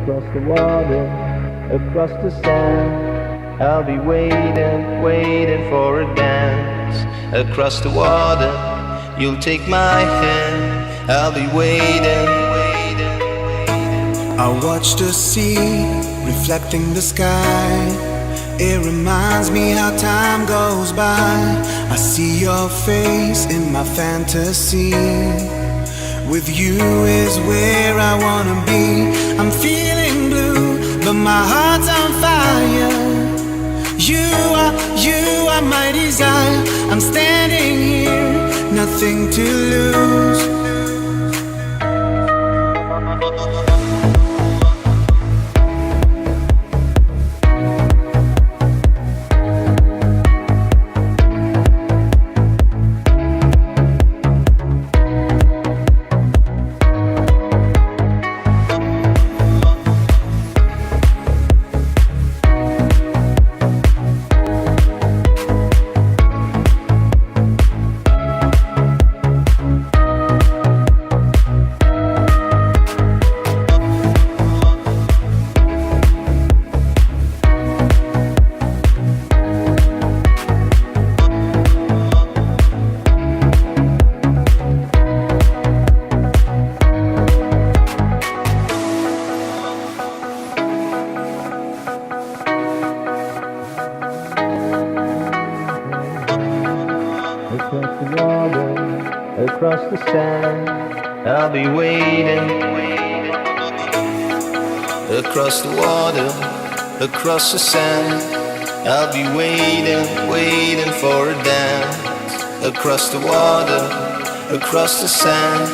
across the water, across the sand. I'll be waiting, waiting for a dance. Across the water, you'll take my hand. I'll be waiting, waiting, waiting. I watch the sea reflecting the sky. It reminds me how time goes by. I see your face in my fantasy. With you is where I wanna be. I'm feeling blue, but my heart's on fire. You are my desire. I'm standing here, nothing to lose. Across the water, across the sand, I'll be waiting, waiting. Across the water, across the sand, I'll be waiting, waiting for a dance. Across the water, across the sand,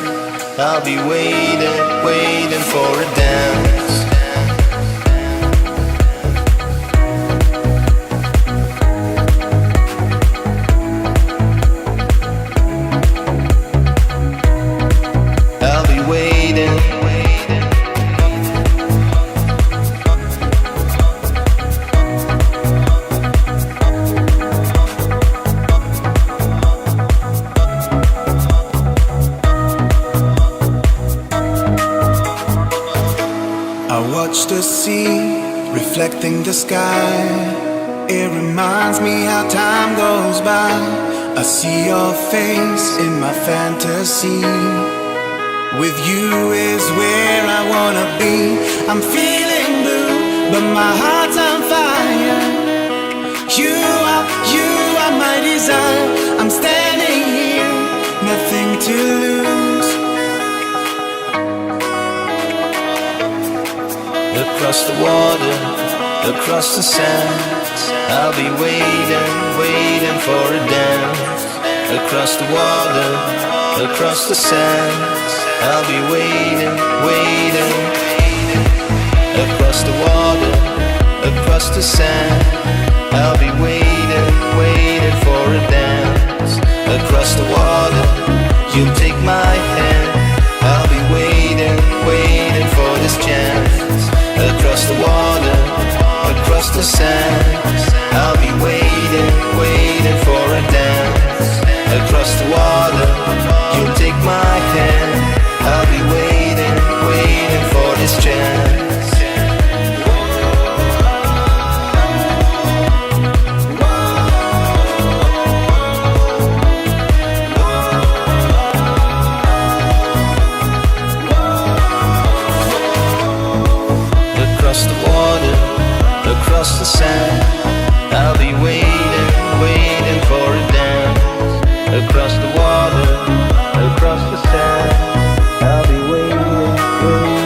I'll be waiting, waiting for a dance. Watch the sea reflecting the sky. It reminds me how time goes by. I see your face in my fantasy. With you is where I wanna be. I'm feeling blue, but my heart's on fire. You are my desire. I'm standing here, nothing to lose. Across the water, across the sand, I'll be waiting, waiting for a dance. Across the water, across the sand, I'll be waiting, waiting. Across the water, across the sand, I'll be waiting, waiting for a dance. Across the water, you'll take my hand. I'll be waiting, waiting for this chance. Across the water, across the sand, I'll be waiting, waiting for a dance. Across the water, you'll take my hand. I'll be waiting, waiting for this chance. Across the water, across the sand, I'll be waiting, waiting for a dance. Across the water, across the sand, I'll be waiting, waiting.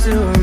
to